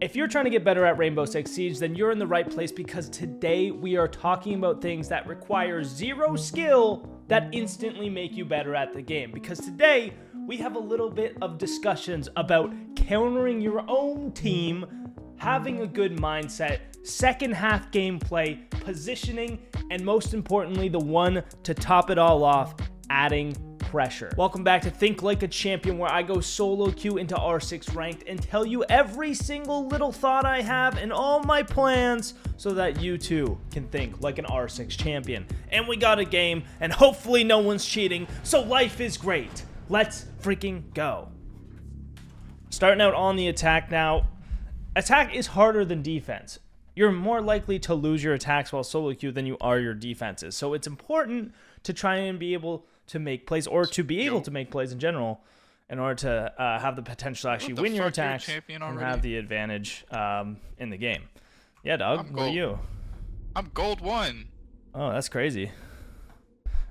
If you're trying to get better at Rainbow Six Siege, then you're in the right place, because today we are talking about things that require zero skill that instantly make you better at the game. Because today we have a little bit of discussions about countering your own team, having a good mindset, second half gameplay, positioning, and most importantly, the one to top it all off, adding pressure. Welcome back to Think Like a Champion, where I go solo queue into R6 ranked and tell you every single little thought I have and all my plans so that you too can think like an R6 champion. And we got a game, and hopefully no one's cheating, so life is great. Let's freaking go. Starting out on the attack now. Attack is harder than defense. You're more likely to lose your attacks while solo queue than you are your defenses. So it's important to try and be able to make plays, or to be able to make plays in general, in order to have the potential to actually win your attacks and have the advantage in the game. Yeah, dog. What are you? I'm gold 1. Oh, that's crazy.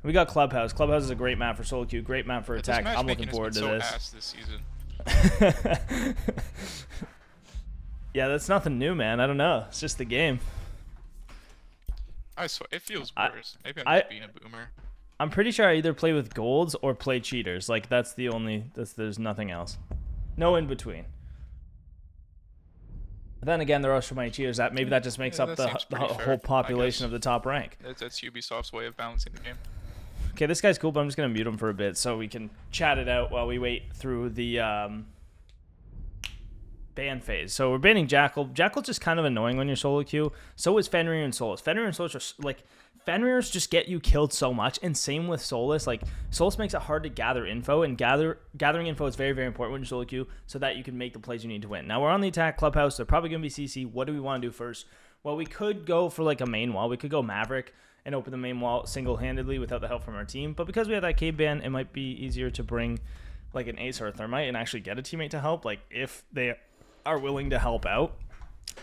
We got Clubhouse. Clubhouse is a great map for solo queue, great map for attack. I'm looking forward to this. Ass this season. Yeah, that's nothing new, man. I don't know. It's just the game. I swear, it feels worse. Maybe I'm just being a boomer. I'm pretty sure I either play with golds or play cheaters. Like, that's the only... there's nothing else. No in between. But then again, there are so many cheaters that maybe that just makes up the whole population of the top rank. That's Ubisoft's way of balancing the game. Okay, this guy's cool, but I'm just going to mute him for a bit so we can chat it out while we wait through the ban phase. So we're banning Jackal. Jackal's just kind of annoying when you're solo queue. So is Fenrir and Solus. Fenrir and Solus are like... Fenrir's just get you killed so much, and same with Solus. Like, Solus makes it hard to gather info, and gathering info is very, very important when you're solo queue so that you can make the plays you need to win. Now, we're on the attack. Clubhouse, they're probably going to be CC. What do we want to do first? Well, we could go for, like, a main wall. We could go Maverick and open the main wall single-handedly without the help from our team. But because we have that cave ban, it might be easier to bring, like, an Ace or a Thermite and actually get a teammate to help, like, if they are willing to help out.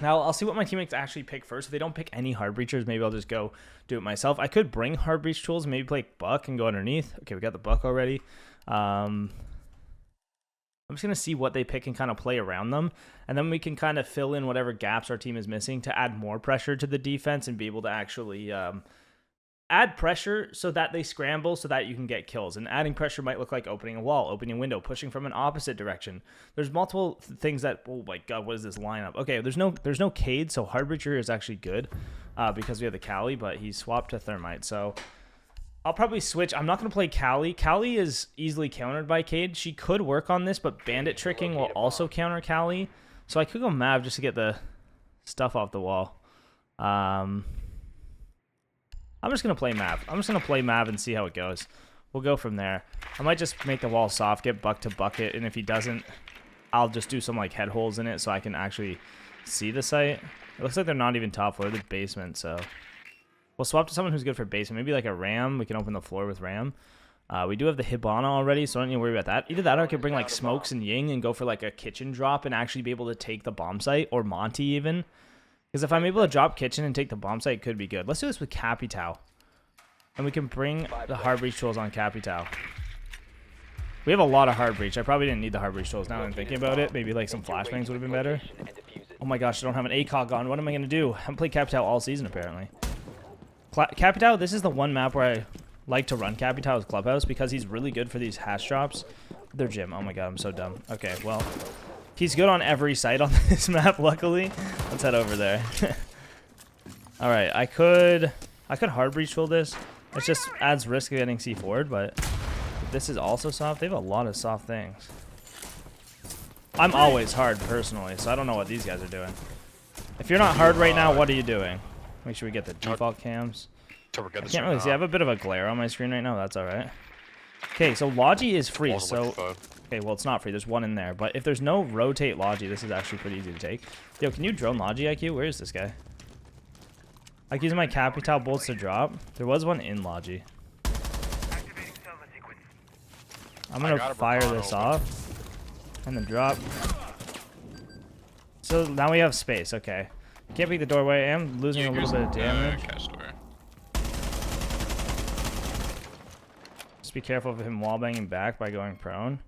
Now, I'll see what my teammates actually pick first. If they don't pick any hard breachers, maybe I'll just go do it myself. I could bring hard breach tools, maybe play Buck and go underneath. Okay, we got the Buck already. I'm just going to see what they pick and kind of play around them. And then we can kind of fill in whatever gaps our team is missing to add more pressure to the defense and be able to actually add pressure so that they scramble so that you can get kills. And adding pressure might look like opening a wall, opening a window, pushing from an opposite direction. There's multiple things that... Oh my god, what is this lineup? Okay, there's no Cade, so hard breacher is actually good because we have the Kali, but he's swapped to Thermite. So I'll probably switch. I'm not going to play Kali. Kali is easily countered by Cade. She could work on this, but bandit tricking will also counter Kali. So I could go Mav just to get the stuff off the wall. I'm just going to play Mav. I'm just going to play Mav and see how it goes. We'll go from there. I might just make the wall soft, get Buck to bucket, and if he doesn't, I'll just do some like head holes in it so I can actually see the site. It looks like they're not even top floor, they're basement, so we'll swap to someone who's good for basement. Maybe like a Ram. We can open the floor with Ram. We do have the Hibana already, so I don't need to worry about that. Either that or I could bring like Smokes and Ying and go for like a kitchen drop and actually be able to take the bomb site, or Monty even. Because if I'm able to drop kitchen and take the bomb site, it could be good. Let's do this with Capitao. And we can bring the hard breach tools on Capitao. We have a lot of hard breach. I probably didn't need the hard breach tools now that I'm thinking about it. Maybe like some flashbangs would have been better. Oh my gosh, I don't have an ACOG on. What am I going to do? I haven't played Capitao all season apparently. Capitao, this is the one map where I like to run Capitao's Clubhouse because he's really good for these hash drops. Their gym. Oh my god, I'm so dumb. Okay, well... He's good on every site on this map, luckily. Let's head over there. Alright, I could hard breach tool this. It just adds risk of getting C4'd, but this is also soft. They have a lot of soft things. I'm always hard, personally, so I don't know what these guys are doing. If you're not hard right now, what are you doing? Make sure we get the default cams. I can't really see. I have a bit of a glare on my screen right now. That's alright. Okay, so Logi is free, so... Okay, well, it's not free. There's one in there. But if there's no rotate Logi, this is actually pretty easy to take. Yo, can you drone Logi, IQ? Where is this guy? I can use my Capitao bolts to drop. There was one in Logi. I'm going to fire this off. And then drop. So now we have space. Okay. Can't beat the doorway. I am losing a little bit of damage. Just be careful of him wallbanging back by going prone.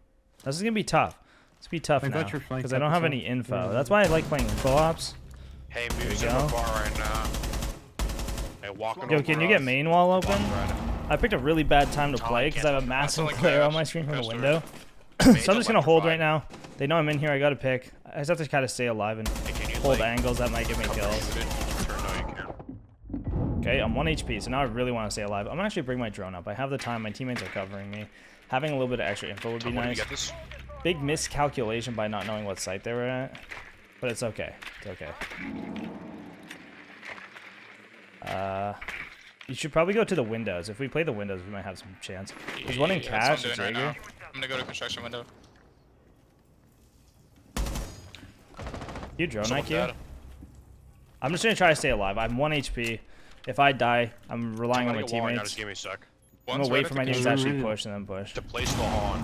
This is going to be tough. It's be tough now because I don't have any info. That's why I like playing info ops. Hey, music on bar right now. Hey, walking. Yo, can you get main wall open? I picked a really bad time to play because I have a massive glare on my screen from the window. So I'm just gonna hold right now. They know I'm in here. I gotta pick. I just have to kind of stay alive and hold angles that might give me kills. Okay, I'm 1 HP, so now I really want to stay alive. I'm gonna actually bring my drone up. I have the time. My teammates are covering me. Having a little bit of extra info would be nice. Big miscalculation by not knowing what site they were at, but it's okay. It's okay. You should probably go to the windows. If we play the windows, we might have some chance. There's one in cash. Right now. I'm gonna go to construction window. You drone IQ? I'm just gonna try to stay alive. I'm 1 HP. If I die, I'm relying on my teammates. Just give me a sec. I'm gonna wait for my teams to actually push and then push. The place go on.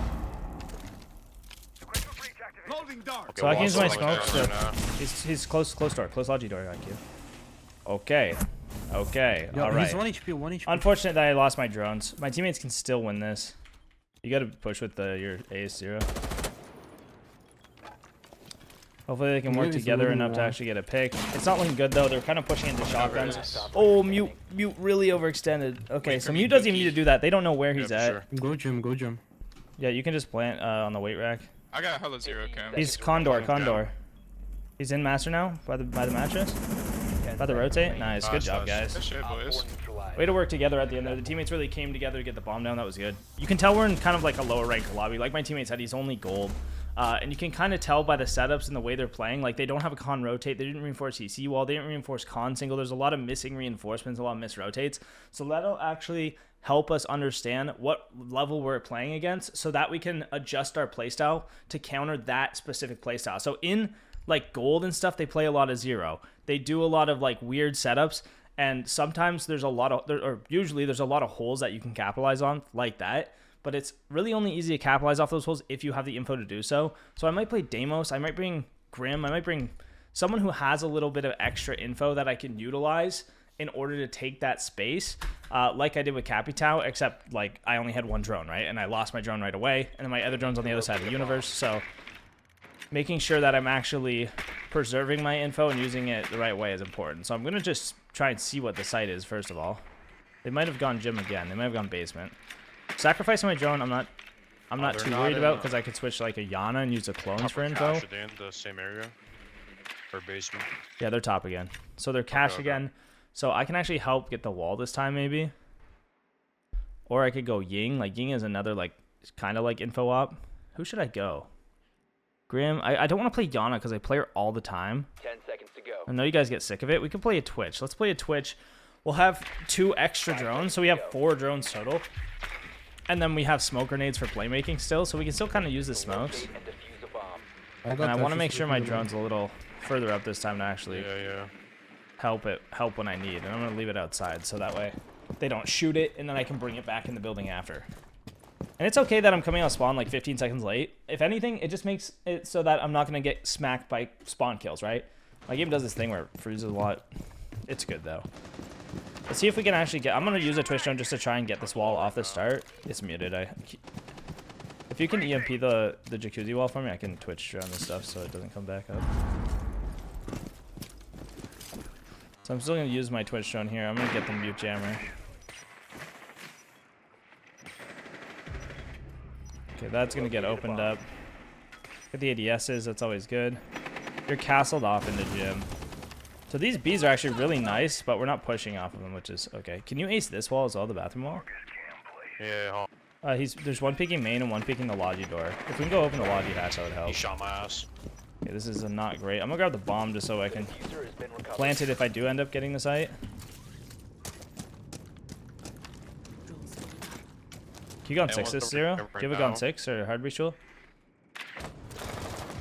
So I can use my smokes to... He's close door. Close logi door IQ. Okay. Okay. Alright. He's 1 HP, 1 HP. Unfortunate that I lost my drones. My teammates can still win this. You gotta push with your AS0. Hopefully they can work together enough to actually get a pick. It's not looking good though. They're kind of pushing into shotguns. Oh, Mute really overextended. Okay, so Mute doesn't even need to do that. They don't know where he's at. Go gym. Yeah, you can just plant on the weight rack. I got hella 0 cam. He's Condor. He's in master now by the mattress. By the rotate. Nice, good job, guys. Good shit, boys. Way to work together at the end there. The teammates really came together to get the bomb down. That was good. You can tell we're in kind of like a lower ranked lobby. Like my teammate said, he's only gold. And you can kind of tell by the setups and the way they're playing. Like they don't have a con rotate. They didn't reinforce CC wall. They didn't reinforce con single. There's a lot of missing reinforcements, a lot of miss rotates. So that'll actually help us understand what level we're playing against so that we can adjust our playstyle to counter that specific playstyle. So in like gold and stuff, they play a lot of 0. They do a lot of like weird setups. And sometimes there's a lot of, or usually there's a lot of holes that you can capitalize on like that. But it's really only easy to capitalize off those holes if you have the info to do so. So I might play Deimos. I might bring Grim. I might bring someone who has a little bit of extra info that I can utilize in order to take that space, like I did with Capitao, except like I only had one drone, right? And I lost my drone right away. And then my other drone's on the other side of the universe. So making sure that I'm actually preserving my info and using it the right way is important. So I'm going to just try and see what the site is, first of all. They might have gone gym again. They might have gone basement. Sacrificing my drone, I'm not too worried about because I could switch like a Yana and use the clones for info. Are they in the same area? Or basement? Yeah, they're top again. So they're cash again. So I can actually help get the wall this time maybe. Or I could go Ying. Like Ying is another like kind of like info op. Who should I go? Grim. I don't want to play Yana because I play her all the time. 10 seconds to go. I know you guys get sick of it. We can play a Twitch. Let's play a Twitch. We'll have 2 extra drones. So we have 4 drones total. And then we have smoke grenades for playmaking still, so we can still kind of use the smokes. And I want to make sure my drone's a little further up this time to actually help when I need. And I'm going to leave it outside so that way they don't shoot it, and then I can bring it back in the building after. And it's okay that I'm coming out of spawn like 15 seconds late. If anything, it just makes it so that I'm not going to get smacked by spawn kills, right? My game does this thing where it freezes a lot. It's good, though. Let's see if we can actually get... I'm going to use a Twitch drone just to try and get this wall off the start. It's muted. If you can EMP the jacuzzi wall for me, I can Twitch drone this stuff so it doesn't come back up. So I'm still going to use my Twitch drone here. I'm going to get the mute jammer. Okay, that's going to get opened up. Get the ADSs. That's always good. You're castled off into gym. So these Bs are actually really nice, but we're not pushing off of them, which is okay. Can you ace this wall as well, the bathroom wall? Yeah. There's one peeking main and one peeking the logi door. If we can go open the logi hatch, that would help. He shot my ass. Okay, this is not great. I'm gonna grab the bomb just so I can plant it if I do end up getting the site. Can you go on 6 this, Zero? Do you have a gun 6 or hard breach tool?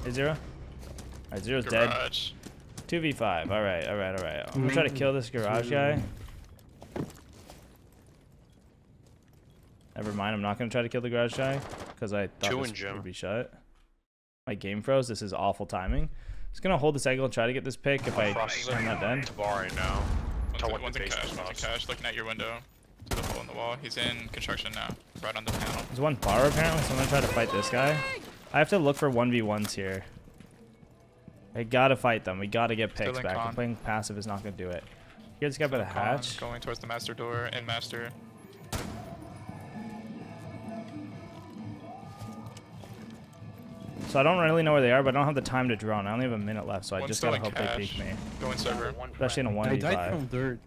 Hey, Zero? Alright, Zero's dead. 2v5. Alright. I'm gonna try to kill this garage guy. Never mind, I'm not gonna try to kill the garage guy because I thought this would be shot. My game froze. This is awful timing. Just gonna hold this angle and try to get this pick if I'm not done. Right now. One's in cash, looking at your window. To the hole in the wall. He's in construction now, right on the panel. There's one bar apparently, so I'm gonna try to fight this guy. I have to look for 1v1s here. I gotta fight them. We gotta get picks Still in back. con. Playing passive is not gonna do it. Here, this guy by the hatch. Going towards the master door and master. So I don't really know where they are, but I don't have the time to drone. I only have a minute left, so I One's just still gotta in hope they cash. peek me. Going server. Especially in a I died 1v5. from dirt.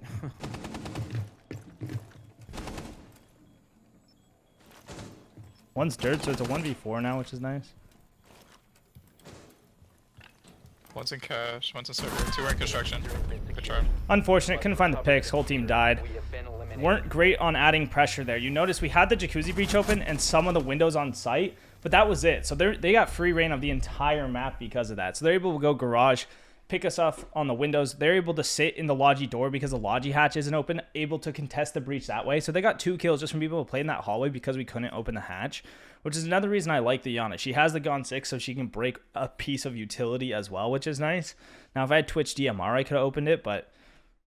One's dirt, so it's a 1v4 now, which is nice. One's in cash. One's in server. 2 are in construction. Good try. Unfortunate, couldn't find the picks. Whole team died. Weren't great on adding pressure there. You notice we had the jacuzzi breach open and some of the windows on site, but that was it. So they got free reign of the entire map because of that. So they're able to go garage, pick us off on the windows. They're able to sit in the Logi door because the Logi hatch isn't open, able to contest the breach that way. So they got 2 kills just from people who played in that hallway because we couldn't open the hatch, which is another reason I like the Yana. She has the Gon 6, so she can break a piece of utility as well, which is nice. Now, if I had Twitch DMR, I could have opened it, but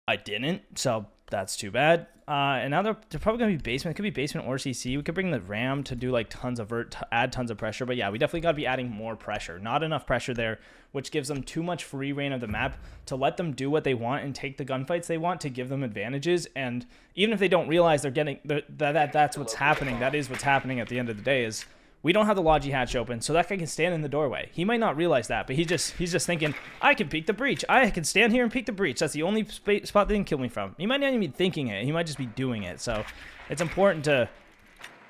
I didn't, so that's too bad. And now they're probably going to be basement. It could be basement or CC. We could bring the Ram to do like tons of vert, to add tons of pressure. But yeah, we definitely got to be adding more pressure. Not enough pressure there, which gives them too much free reign of the map to let them do what they want and take the gunfights they want to give them advantages. And even if they don't realize they're getting that's what's happening, that is what's happening at the end of the day is we don't have the Logi hatch open, so that guy can stand in the doorway. He might not realize that, but he's just thinking, I can peek the breach. I can stand here and peek the breach. That's the only spot they can kill me from. He might not even be thinking it. He might just be doing it. So it's important to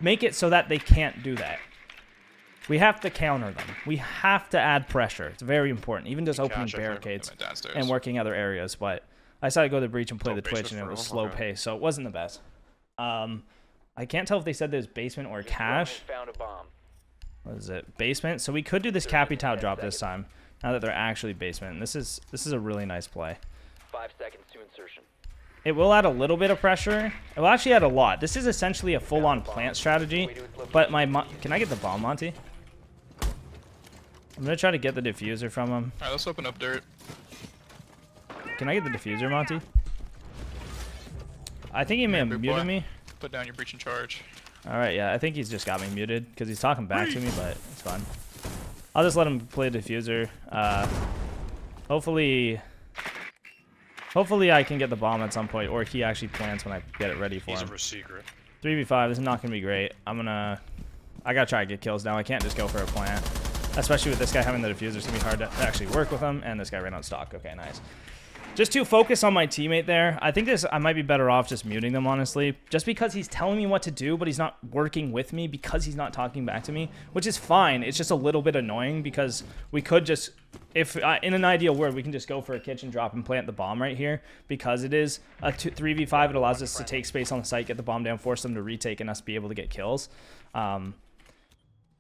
make it so that they can't do that. We have to counter them. We have to add pressure. It's very important. Even just opening barricades and working other areas. But I decided to go to the breach and play the Twitch, and it was slow pace, so it wasn't the best. I can't tell if they said there's basement or cash. What is it? Basement. So we could do this Capital drop this time. Now that they're actually basement. And this is a really nice play. 5 seconds to insertion. It will add a little bit of pressure. It will actually add a lot. This is essentially a full-on plant strategy. But can I get the bomb, Monty? I'm gonna try to get the diffuser from him. Alright, let's open up dirt. Can I get the diffuser, Monty? I think he may have muted me. Put down your breach in charge. Alright, yeah, I think he's just got me muted because he's talking back to me, but it's fine. I'll just let him play diffuser. Hopefully I can get the bomb at some point, or he actually plants when I get it ready for him. He's a secret. 3v5, this is not going to be great. I gotta try to get kills now. I can't just go for a plant. Especially with this guy having the diffuser, it's going to be hard to actually work with him, and this guy ran out stock. Okay, nice. Just to focus on my teammate there, I think I might be better off just muting them, honestly. Just because he's telling me what to do, but he's not working with me because he's not talking back to me, which is fine. It's just a little bit annoying because we could just, if in an ideal world, we can just go for a kitchen drop and plant the bomb right here. Because it is a 3v5, it allows us to take space on the site, get the bomb down, force them to retake, and us be able to get kills.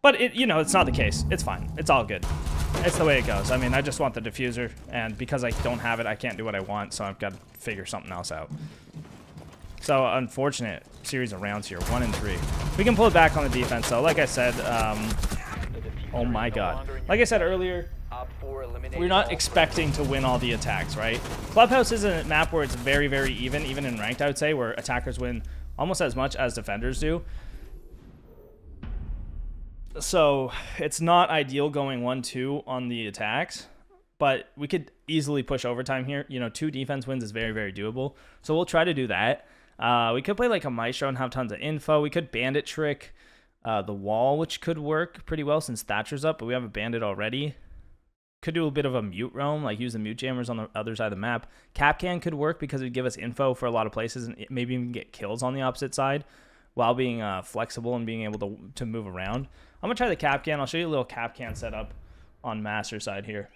But it's not the case. It's fine. It's all good. It's the way it goes. I mean, I just want the diffuser, and because I don't have it, I can't do what I want, so I've got to figure something else out. So, unfortunate series of rounds here. 1 and 3. We can pull it back on the defense, though. Like I said, oh my god. Like I said earlier, we're not expecting to win all the attacks, right? Clubhouse is a map where it's very, very even in ranked, I would say, where attackers win almost as much as defenders do. So it's not ideal going 1-2 on the attacks, but we could easily push overtime here. 2 defense wins is very, very doable. So we'll try to do that. We could play like a Maestro and have tons of info. We could bandit trick the wall, which could work pretty well since Thatcher's up, but we have a bandit already. Could do a bit of a mute roam, like use the mute jammers on the other side of the map. Capcan could work because it would give us info for a lot of places and maybe even get kills on the opposite side while being flexible and being able to move around. I'm going to try the Capcan. I'll show you a little Capcan setup on master side here.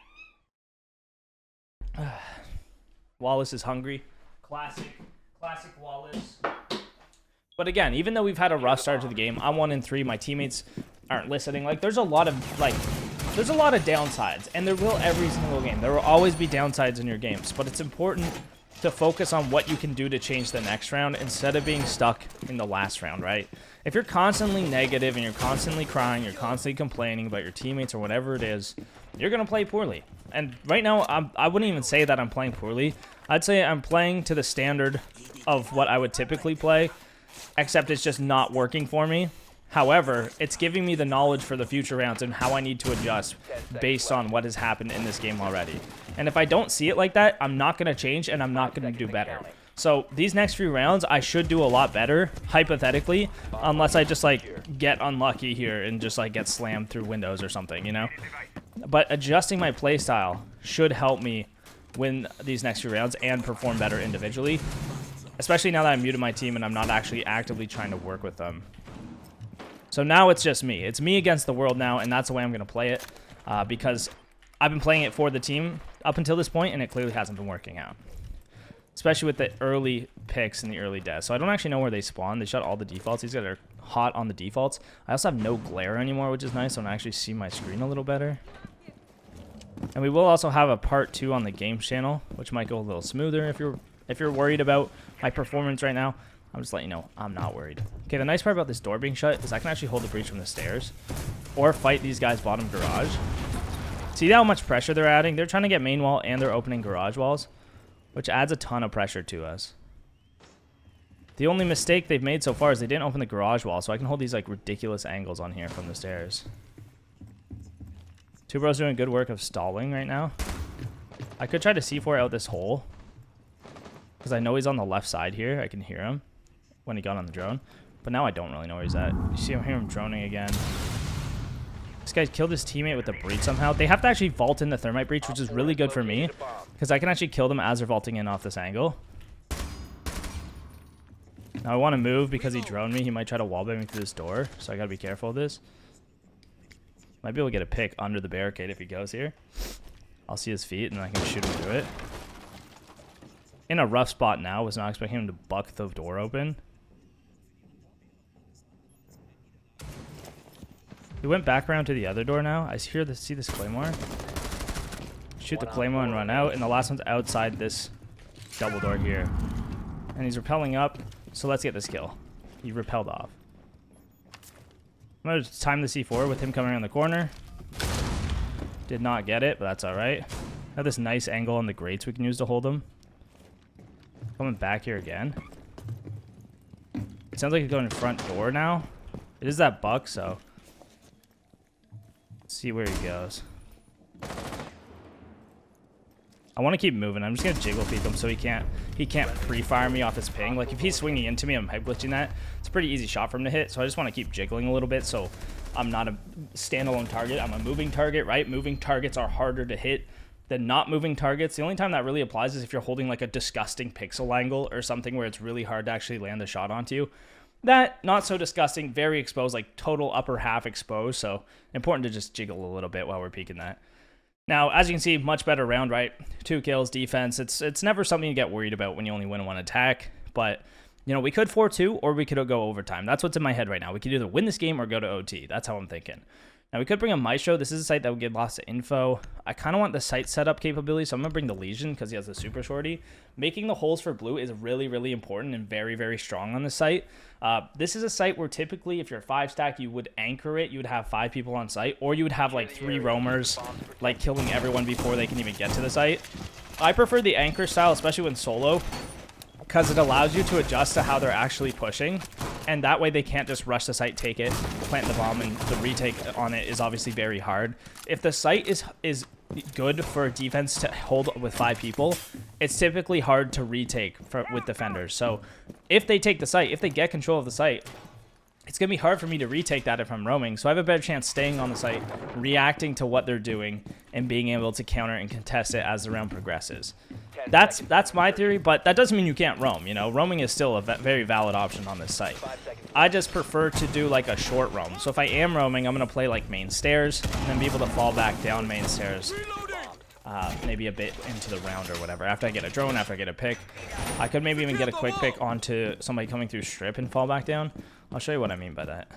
Wallace is hungry. Classic Wallace. But again, even though we've had a rough start to the game, I'm 1 and 3. My teammates aren't listening. There's a lot of downsides, and there will every single game. There will always be downsides in your games, but it's important to focus on what you can do to change the next round instead of being stuck in the last round, right? If you're constantly negative and you're constantly crying, you're constantly complaining about your teammates or whatever it is, you're going to play poorly. And right now, I wouldn't even say that I'm playing poorly. I'd say I'm playing to the standard of what I would typically play, except it's just not working for me. However, it's giving me the knowledge for the future rounds and how I need to adjust based on what has happened in this game already. And if I don't see it like that, I'm not going to change and I'm not going to do better. So these next few rounds, I should do a lot better, hypothetically, unless I just, like, get unlucky here and just, like, get slammed through windows or something, you know? But adjusting my playstyle should help me win these next few rounds and perform better individually, especially now that I'm muted my team and I'm not actually actively trying to work with them. So now it's just me. It's me against the world now, and that's the way I'm going to play it, because I've been playing it for the team up until this point, and it clearly hasn't been working out. Especially with the early picks and the early deaths. So I don't actually know where they spawn. They shut all the defaults. These guys are hot on the defaults. I also have no glare anymore, which is nice, so I can actually see my screen a little better. And we will also have a part 2 on the games channel, which might go a little smoother if you're worried about my performance right now. I'm just letting you know I'm not worried. Okay, the nice part about this door being shut is I can actually hold the breach from the stairs or fight these guys bottom garage. See how much pressure they're adding? They're trying to get main wall and they're opening garage walls, which adds a ton of pressure to us. The only mistake they've made so far is they didn't open the garage wall, so I can hold these like ridiculous angles on here from the stairs. Two Bros doing good work of stalling right now. I could try to C4 out this hole, because I know he's on the left side here. I can hear him when he got on the drone, but now I don't really know where he's at. You see him droning again. This guy killed his teammate with the breach somehow. They have to actually vault in the thermite breach, which is really good for me, because I can actually kill them as they're vaulting in off this angle. Now I want to move because he droned me. He might try to wallbang me through this door, so I gotta be careful of this. Might be able to get a pick under the barricade if he goes here. I'll see his feet and I can shoot him through it. In a rough spot now. Was not expecting him to buck the door open. He went back around to the other door now. I see this claymore. Shoot the claymore and run out. And the last one's outside this double door here. And he's rappelling up. So let's get this kill. He repelled off. I'm going to time the C4 with him coming around the corner. Did not get it, but that's alright. Have this nice angle on the grates we can use to hold him. Coming back here again. It sounds like he's going front door now. It is that buck, so let's see where he goes. I want to keep moving. I'm just gonna jiggle peek him so he can't pre-fire me off his ping. Like if he's swinging into me, I'm head glitching that. It's a pretty easy shot for him to hit. So I just want to keep jiggling a little bit so I'm not a standalone target. I'm a moving target, right? Moving targets are harder to hit than not moving targets. The only time that really applies is if you're holding like a disgusting pixel angle or something where it's really hard to actually land the shot onto you. That, not so disgusting, very exposed, like total upper half exposed. So important to just jiggle a little bit while we're peeking that. Now, as you can see, much better round, right? 2 kills, defense. It's never something to get worried about when you only win 1 attack. But, you know, we could 4-2 or we could go overtime. That's what's in my head right now. We could either win this game or go to OT. That's how I'm thinking. Now, we could bring a Maestro. This is a site that would get lots of info. I kind of want the site setup capability, so I'm going to bring the Legion because he has the super shorty. Making the holes for blue is really, really important and very, very strong on the site. This is a site where typically if you're 5-stack, you would anchor it. You would have 5 people on site, or you would have like 3 roamers, like killing everyone before they can even get to the site. I prefer the anchor style, especially when solo, because it allows you to adjust to how they're actually pushing, and that way they can't just rush the site, take it, plant the bomb, and the retake on it is obviously very hard. If the site is good for a defense to hold with 5 people, it's typically hard to retake with defenders. So if they take the site, if they get control of the site, it's going to be hard for me to retake that if I'm roaming. So I have a better chance staying on the site, reacting to what they're doing, and being able to counter and contest it as the round progresses. That's my theory, but that doesn't mean you can't roam. You know, roaming is still a very valid option on this site. I just prefer to do like a short roam. So if I am roaming, I'm going to play like main stairs and then be able to fall back down main stairs. Maybe a bit into the round or whatever. After I get a drone, after I get a pick, I could maybe even get a quick pick onto somebody coming through strip and fall back down. I'll show you what I mean by that.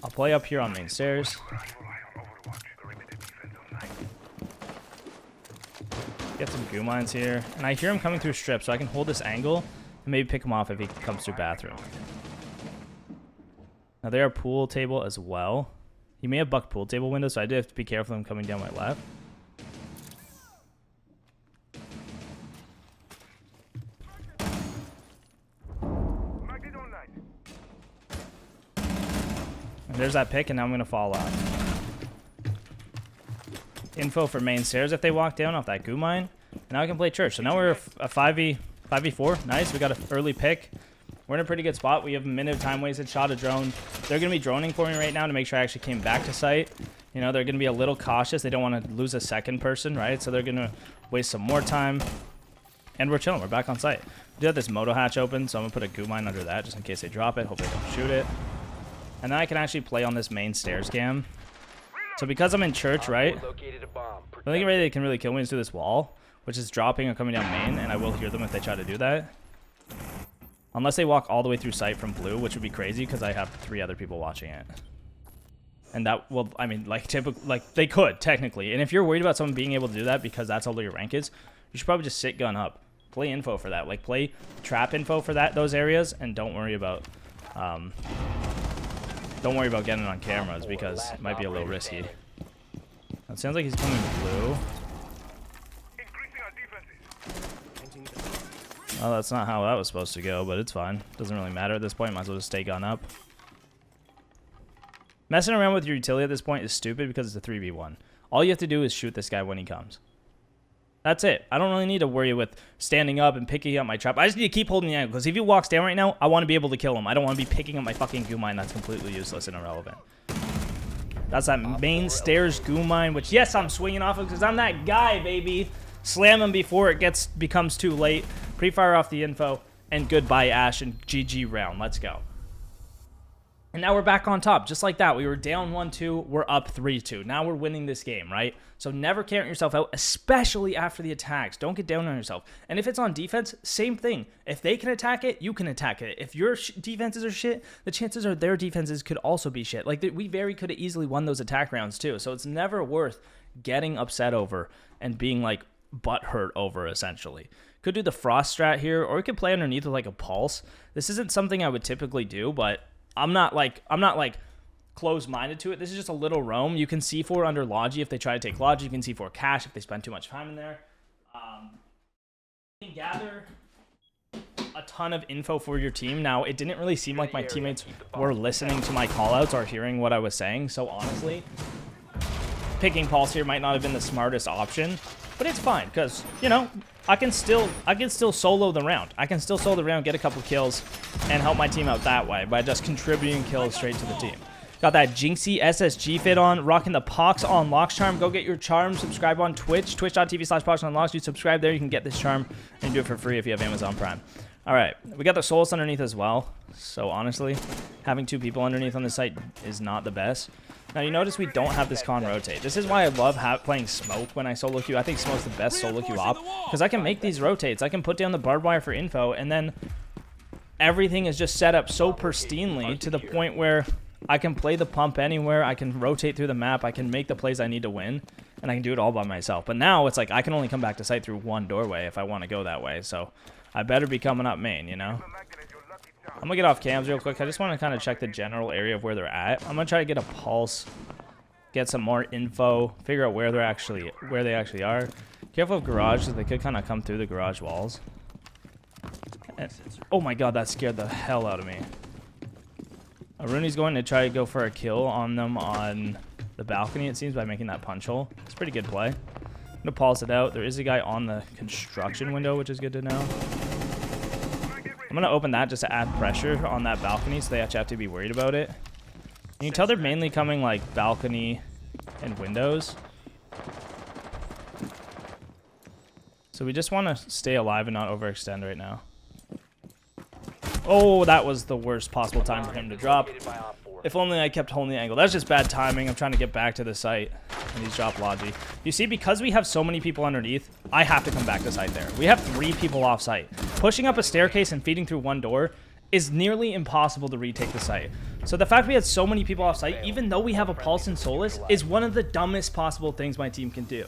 I'll play up here on main stairs. Get some goo mines here. And I hear him coming through strip, so I can hold this angle and maybe pick him off if he comes through bathroom. Now they are pool table as well. He may have bucked pool table window, so I do have to be careful of him coming down my left. And there's that pick, and now I'm going to fall off. Info for main stairs if they walk down off that goo mine. And now I can play church. So now we're a 5v4. Nice. We got an early pick. We're in a pretty good spot. We have a minute of time wasted. Shot a drone. They're going to be droning for me right now to make sure I actually came back to site. You know, they're going to be a little cautious. They don't want to lose a second person, right? So they're going to waste some more time. And we're chilling. We're back on site. We do have this moto hatch open, so I'm going to put a goo mine under that just in case they drop it. Hope they don't shoot it. And then I can actually play on this main stairs cam. So because I'm in church, right? I don't think they can really kill me through this wall, which is dropping or coming down main, and I will hear them if they try to do that. Unless they walk all the way through site from blue, which would be crazy because I have 3 other people watching it. And that will, I mean, like, they could, technically. And if you're worried about someone being able to do that because that's all your rank is, you should probably just sit gun up. Play info for that. Like, play trap info for those areas, and don't worry about getting on cameras because it might be a little risky. It sounds like he's coming blue. Well, that's not how that was supposed to go, but it's fine. Doesn't really matter at this point. Might as well just stay gun up. Messing around with your utility at this point is stupid because it's a 3v1. All you have to do is shoot this guy when he comes. That's it. I don't really need to worry with standing up and picking up my trap. I just need to keep holding the angle, because if he walks down right now, I want to be able to kill him. I don't want to be picking up my fucking goo mine. That's completely useless and irrelevant. That's that main stairs goo mine, which, yes, I'm swinging off of because I'm that guy, baby. Slam him before it becomes too late. Pre-fire off the info, and goodbye, Ash, and GG round. Let's go. And now we're back on top, just like that. We were down 1-2, we're up 3-2. Now we're winning this game, right? So never count yourself out, especially after the attacks. Don't get down on yourself. And if it's on defense, same thing. If they can attack it, you can attack it. If your defenses are shit, the chances are their defenses could also be shit. Like, we very could have easily won those attack rounds too. So it's never worth getting upset over and being like butthurt over, essentially. Could do the frost strat here, or we could play underneath with like a pulse. This isn't something I would typically do, but I'm not like closed-minded to it. This is just a little roam. You can C4 under Logi if they try to take Logi. You can C4 cash if they spend too much time in there. You can gather a ton of info for your team. Now, it didn't really seem like my teammates were listening to my callouts or hearing what I was saying. So honestly, picking Pulse here might not have been the smartest option, but it's fine because, you know, I can still solo the round. I can still solo the round, get a couple kills, and help my team out that way by just contributing kills straight to the team. Got that Jinxie SSG fit on, rocking the Poxonlox charm. Go get your charm. Subscribe on Twitch, twitch.tv/Poxonlox. You subscribe there, you can get this charm and do it for free if you have Amazon Prime. All right, we got the Solus underneath as well. So honestly, having 2 people underneath on the site is not the best. Now, you notice we don't have this con rotate. This is why I love playing smoke when I solo queue. I think smoke's the best solo queue op because I can make these rotates. I can put down the barbed wire for info, and then everything is just set up so pristinely to the point where I can play the pump anywhere. I can rotate through the map. I can make the plays I need to win, and I can do it all by myself. But now it's like I can only come back to site through one doorway if I want to go that way. So I better be coming up main, you know? I'm gonna get off cams real quick. I just want to kind of check the general area of where they're at. I'm gonna try to get a pulse, get some more info, figure out where they actually are. Careful of garage, because they could kind of come through the garage walls. And, oh my god, that scared the hell out of me. Rooney's going to try to go for a kill on them on the balcony, it seems, by making that punch hole. It's a pretty good play. I'm gonna pulse it out. There is a guy on the construction window, which is good to know. I'm going to open that just to add pressure on that balcony so they actually have to be worried about it. And you can tell they're mainly coming like balcony and windows. So we just want to stay alive and not overextend right now. Oh, that was the worst possible time for him to drop. If only I kept holding the angle. That's just bad timing. I'm trying to get back to the site. And he's dropped Logi. You see, because we have so many people underneath, I have to come back to site there. We have 3 people off site. Pushing up a staircase and feeding through one door is nearly impossible to retake the site. So the fact we had so many people off site, even though we have a Pulse and Solus, is one of the dumbest possible things my team can do.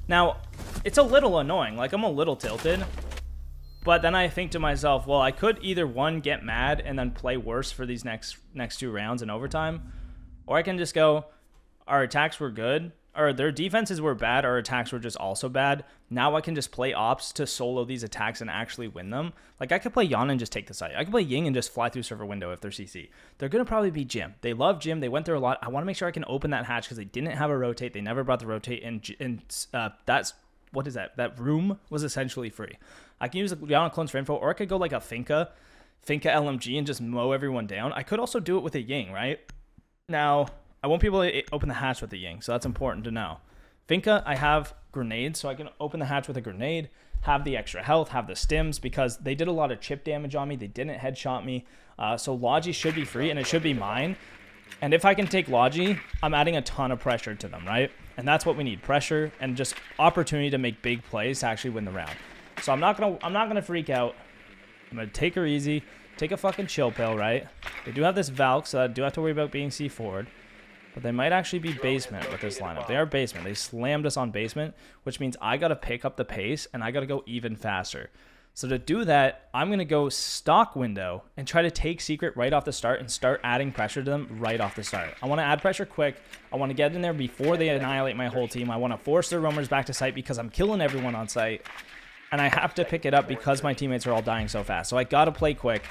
Now, it's a little annoying. Like, I'm a little tilted. But then I think to myself, well, I could either, one, get mad and then play worse for these next 2 rounds in overtime, or I can just go, our attacks were good, or their defenses were bad, our attacks were just also bad. Now I can just play ops to solo these attacks and actually win them. Like, I could play Yana and just take the site. I could play Ying and just fly through server window if they're CC. They're going to probably be Jim. They love Jim. They went there a lot. I want to make sure I can open that hatch because they didn't have a rotate. They never brought the rotate, and that's, what is that? That room was essentially free. I can use the Yana clones for info, or I could go like a Finka LMG and just mow everyone down. I could also do it with a Ying, right? Now, I won't be able to open the hatch with the Ying, so that's important to know. Finka, I have grenades, so I can open the hatch with a grenade, have the extra health, have the stims, because they did a lot of chip damage on me. They didn't headshot me. So Logi should be free, and it should be mine. And if I can take Logi, I'm adding a ton of pressure to them, right? And that's what we need, pressure and just opportunity to make big plays to actually win the round. So I'm not gonna freak out. I'm gonna take her easy, take a fucking chill pill, right? They do have this Valk, so I do have to worry about being C4'd. But they might actually be basement with this lineup. They are basement. They slammed us on basement, which means I got to pick up the pace, and I got to go even faster. So to do that, I'm going to go stock window and try to take secret right off the start and start adding pressure to them right off the start. I want to add pressure quick. I want to get in there before they annihilate my whole team. I want to force their roamers back to site because I'm killing everyone on site. And I have to pick it up because my teammates are all dying so fast. So I got to play quick.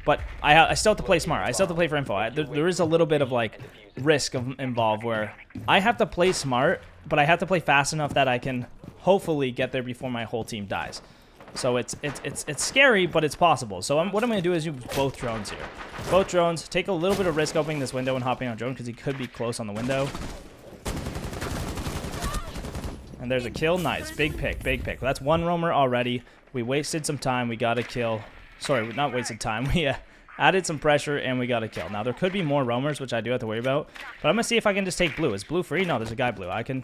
But I still have to play smart. I still have to play for info. There is a little bit of like risk involved where I have to play smart, but I have to play fast enough that I can hopefully get there before my whole team dies. So it's scary, but it's possible. So what I'm going to do is use both drones here. Both drones, take a little bit of risk opening this window and hopping on drone because he could be close on the window. And there's a kill. Nice. Big pick, big pick. That's one roamer already. We wasted some time. We got a kill. Sorry, not wasted time. We added some pressure, and we got a kill. Now, there could be more roamers, which I do have to worry about. But I'm going to see if I can just take blue. Is blue free? No, there's a guy blue. I can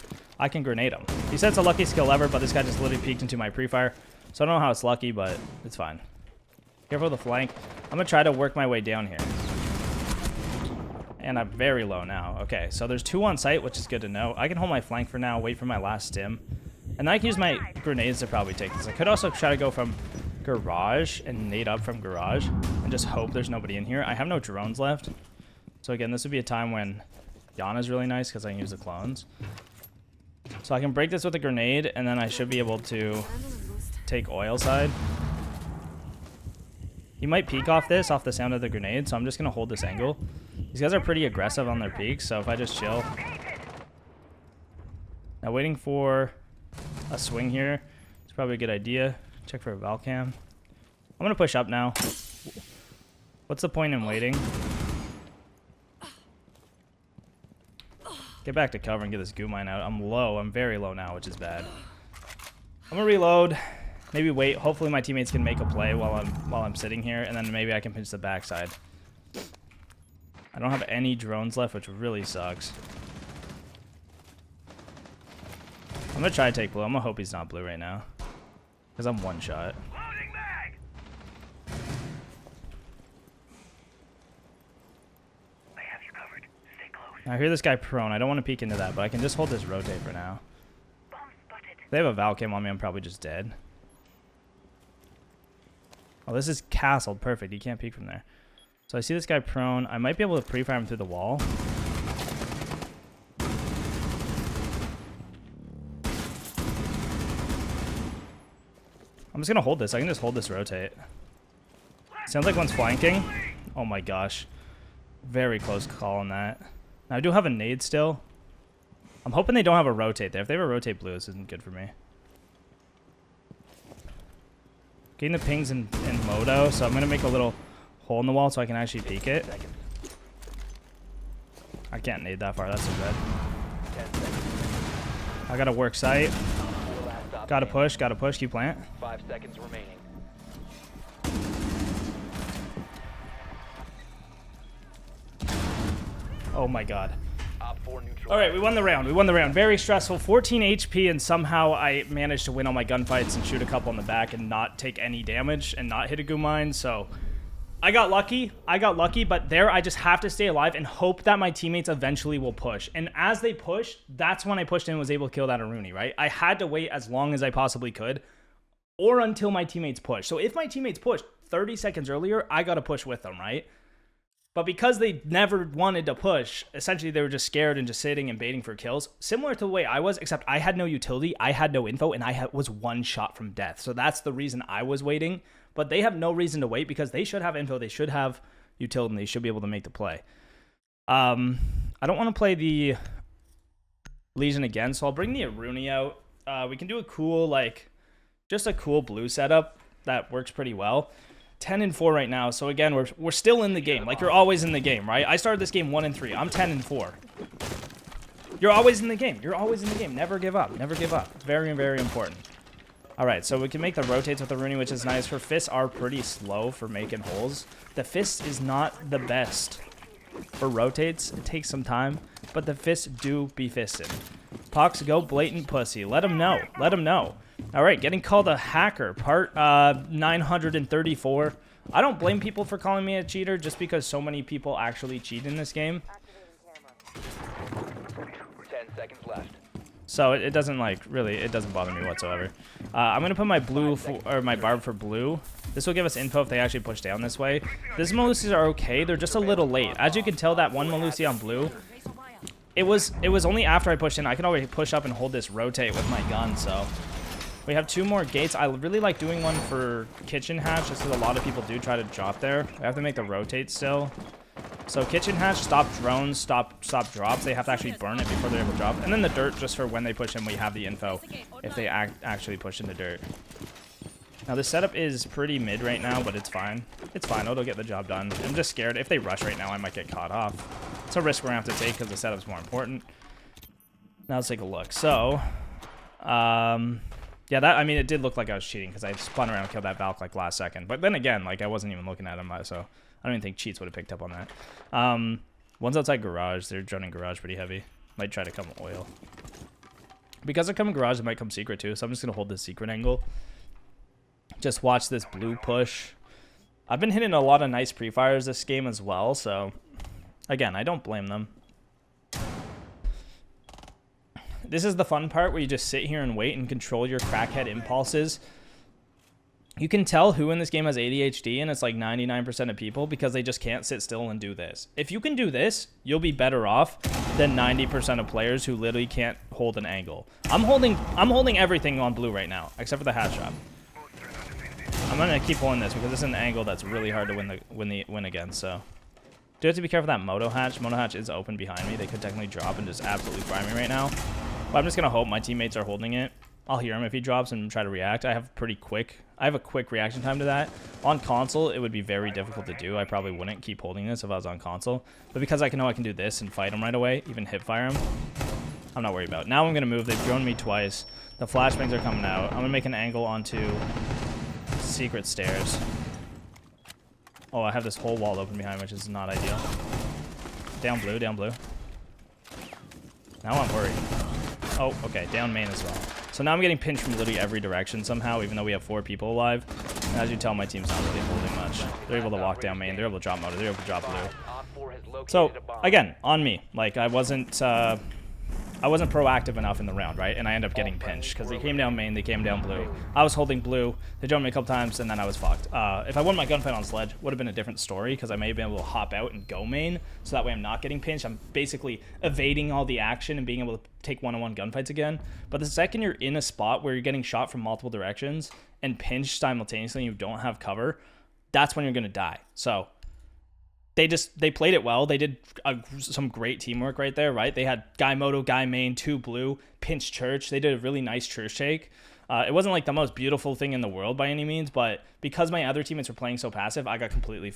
grenade him. He said it's the luckiest kill ever, but this guy just literally peeked into my pre-fire. So I don't know how it's lucky, but it's fine. Careful with the flank. I'm going to try to work my way down here. And I'm very low now. Okay, so there's 2 on site, which is good to know. I can hold my flank for now, wait for my last stim. And then I can use my grenades to probably take this. I could also try to go from garage and nade up from garage and just hope there's nobody in here. I have no drones left. So again, this would be a time when Yana's really nice because I can use the clones. So I can break this with a grenade, and then I should be able to take oil side. He might peek off this, off the sound of the grenade, so I'm just going to hold this angle. These guys are pretty aggressive on their peaks, so if I just chill. Now waiting for a swing here. It's probably a good idea. Check for a Valcam. I'm going to push up now. What's the point in waiting? Get back to cover and get this goo mine out. I'm low. I'm very low now, which is bad. I'm going to reload. Maybe wait. Hopefully my teammates can make a play while I'm sitting here, and then maybe I can pinch the backside. I don't have any drones left, which really sucks. I'm going to try to take blue. I'm going to hope he's not blue right now. Because I'm one shot. I hear this guy prone. I don't want to peek into that, but I can just hold this rotate for now. If they have a Valcam on me, I'm probably just dead. Oh, this is castled. Perfect. He can't peek from there. So I see this guy prone. I might be able to pre-fire him through the wall. I'm just going to hold this. I can just hold this rotate. Sounds like one's flanking. Oh my gosh. Very close call on that. Now I do have a nade still. I'm hoping they don't have a rotate there. If they have a rotate blue, this isn't good for me. Getting the pings in Modo, so I'm going to make a little hole in the wall so I can actually peek it. I can't nade that far. That's so bad. I got to work sight. Gotta push, keep plant. 5 seconds remaining. Oh my god. Neutral. Alright, we won the round. Very stressful. 14 HP, and somehow I managed to win all my gunfights and shoot a couple in the back and not take any damage and not hit a goo mine, so I got lucky, but there I just have to stay alive and hope that my teammates eventually will push. And as they push, that's when I pushed in and was able to kill that Aruni, right? I had to wait as long as I possibly could or until my teammates push. So if my teammates pushed 30 seconds earlier, I got to push with them, right? But because they never wanted to push, essentially they were just scared and just sitting and baiting for kills. Similar to the way I was, except I had no utility, I had no info, and I was one shot from death. So that's the reason I was waiting. But they have no reason to wait because they should have info, they should have utility, and they should be able to make the play. I don't want to play the Legion again, so I'll bring the Aruni out. We can do a cool, like, just a cool blue setup that works pretty well. 10-4 right now, so again, we're still in the game. Like, you're always in the game, right? I started this game 1-3. I'm 10-4. You're always in the game. You're always in the game. Never give up. Never give up. It's very, very important. All right, so we can make the rotates with the Rooney, which is nice. Her fists are pretty slow for making holes. The fist is not the best for rotates. It takes some time, but the fists do be fisted. Pox, go blatant pussy. Let him know. Let him know. All right, getting called a hacker, part 934. I don't blame people for calling me a cheater just because so many people actually cheat in this game. 10 seconds left. So it doesn't, like, really, it doesn't bother me whatsoever. I'm going to put my blue, or my barb for blue. This will give us info if they actually push down this way. These Malusis are okay. They're just a little late. As you can tell, that one Malusi on blue, it was only after I pushed in. I can already push up and hold this rotate with my gun, so... We have 2 more gates. I really like doing one for kitchen hatch, just because a lot of people do try to drop there. We have to make the rotate still. So kitchen hatch, stop drones, stop drops. They have to actually burn it before they're able to drop. And then the dirt, just for when they push in, we have the info if they actually push in the dirt. Now this setup is pretty mid right now, but it's fine. It's fine. It'll get the job done. I'm just scared. If they rush right now, I might get caught off. It's a risk we're going to have to take because the setup's more important. Now let's take a look. So, yeah, that, I mean, it did look like I was cheating because I spun around and killed that Valk like last second. But then again, like, I wasn't even looking at him, so I don't even think cheats would have picked up on that. One's outside garage. They're droning garage pretty heavy. Might try to come oil. Because they're coming garage, they might come secret too, so I'm just going to hold this secret angle. Just watch this blue push. I've been hitting a lot of nice pre-fires this game as well, so again, I don't blame them. This is the fun part where you just sit here and wait and control your crackhead impulses. You can tell who in this game has ADHD, and it's like 99% of people because they just can't sit still and do this. If you can do this, you'll be better off than 90% of players who literally can't hold an angle. I'm holding everything on blue right now, except for the hatch shot. I'm gonna keep holding this because this is an angle that's really hard to win against. So do have to be careful of that moto hatch. Moto hatch is open behind me. They could technically drop and just absolutely fry me right now. But I'm just gonna hope my teammates are holding it. I'll hear him if he drops and try to react. I have a quick reaction time to that. On console, it would be very difficult to do. I probably wouldn't keep holding this if I was on console. But because I know I can do this and fight him right away, even hip fire him, I'm not worried about it. Now I'm gonna move. They've thrown me twice. The flashbangs are coming out. I'm gonna make an angle onto secret stairs. Oh, I have this whole wall open behind, which is not ideal. Down blue, down blue. Now I'm worried. Oh, okay, down main as well. So now I'm getting pinched from literally every direction somehow, even though we have 4 people alive. And as you tell, my team's not really holding much. They're able to walk down main. They're able to drop motor. They're able to drop blue. So, again, on me. Like, I wasn't proactive enough in the round, right? And I ended up getting pinched because they came down main, they came down blue. I was holding blue. They jumped me a couple times, and then I was fucked. If I won my gunfight on sledge, would have been a different story because I may have been able to hop out and go main, so that way I'm not getting pinched. I'm basically evading all the action and being able to take one-on-one gunfights again. But the second you're in a spot where you're getting shot from multiple directions and pinched simultaneously and you don't have cover, that's when you're going to die. So they played it well. They did some great teamwork right there, right? They had guy moto, guy main, 2 blue, pinch church. They did a really nice church shake. It wasn't like the most beautiful thing in the world by any means, but because my other teammates were playing so passive, I got completely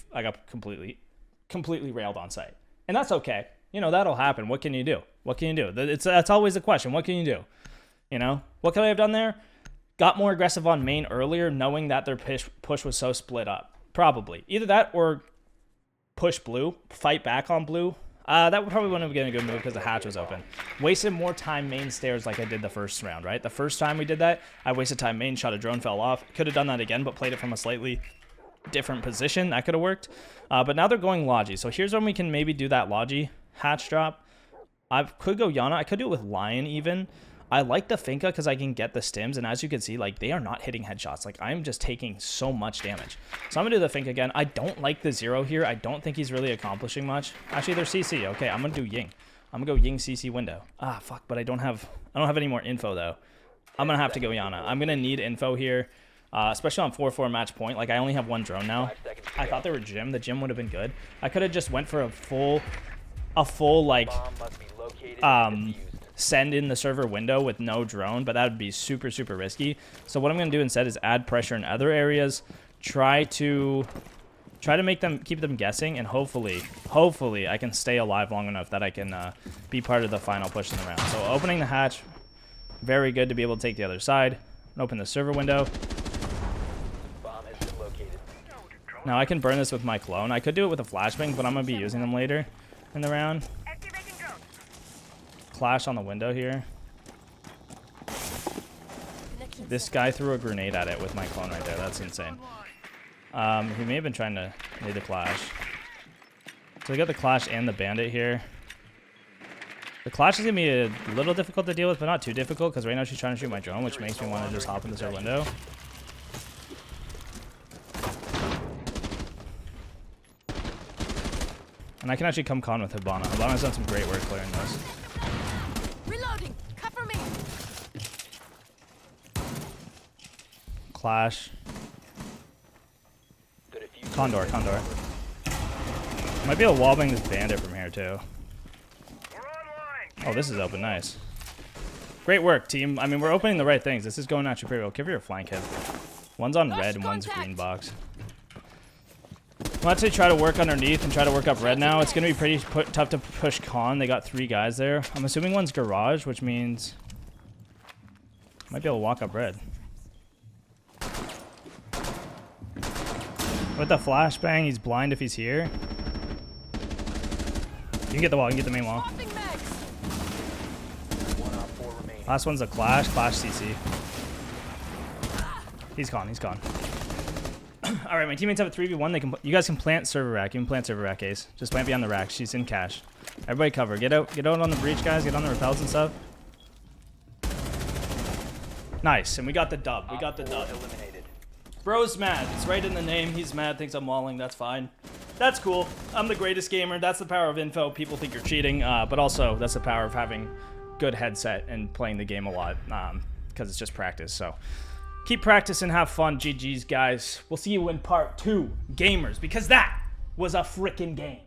railed on site. And that's okay. You know, that'll happen. What can you do? What can you do? That's always the question. What can you do? You know, what could I have done there? Got more aggressive on main earlier, knowing that their push was so split up. Probably either that or push blue, fight back on blue. That would probably wouldn't have been a good move because the hatch was open. Wasted more time main stairs like I did the first round, right? The first time we did that, I wasted time main, shot a drone, fell off. Could have done that again, but played it from a slightly different position. That could have worked. But now they're going Logi. So here's when we can maybe do that Logi hatch drop. I could go Yana. I could do it with Lion even. I like the Finka because I can get the stims, and as you can see, like, they are not hitting headshots. Like, I'm just taking so much damage. So I'm going to do the Finka again. I don't like the 0 here. I don't think he's really accomplishing much. Actually, they're CC. Okay, I'm going to do Ying. I'm going to go Ying CC window. Ah, fuck, but I don't have any more info, though. I'm going to have to go Yana. I'm going to need info here, especially on 4-4 match point. Like, I only have 1 drone now. I thought they were Gym. The Gym would have been good. I could have just went for a full like, send in the server window with no drone, but that would be super, super risky. So what I'm going to do instead is add pressure in other areas, try to make them, keep them guessing, and hopefully I can stay alive long enough that I can be part of the final push in the round. So opening the hatch, very good to be able to take the other side. Open the server window. Now I can burn this with my clone. I could do it with a flashbang, but I'm going to be using them later in the round. Clash on the window here. This guy threw a grenade at it with my clone right there. That's insane. He may have been trying to need the clash. So we got the clash and the bandit here. The clash is going to be a little difficult to deal with, but not too difficult, because right now she's trying to shoot my drone, which makes me want to just hop into her window. And I can actually come con with Hibana. Hibana's done some great work clearing this. Reloading. Cover me. Clash. Condor. Might be able to wallbang this bandit from here too. Oh, this is open. Nice. Great work, team. I mean, we're opening the right things. This is going actually pretty well. Give her a flank hit. One's on red and one's green box. Let's say try to work underneath and try to work up red now. It's going to be pretty tough to push con. They got 3 guys there. I'm assuming one's garage, which means might be able to walk up red. With the flashbang, he's blind if he's here. You can get the wall. You can get the main wall. Last one's a clash. Clash CC. He's gone. All right, my teammates have a 3v1. You guys can plant server rack. You can plant server rack, Ace. Just plant behind the rack. She's in cash. Everybody cover. Get out on the breach, guys. Get on the repels and stuff. Nice, and we got the dub. Bro's mad. It's right in the name. He's mad. Thinks I'm walling. That's fine. That's cool. I'm the greatest gamer. That's the power of info. People think you're cheating, but also that's the power of having good headset and playing the game a lot, because it's just practice. So keep practicing, have fun. GG's, guys. We'll see you in part 2, gamers, because that was a freaking game.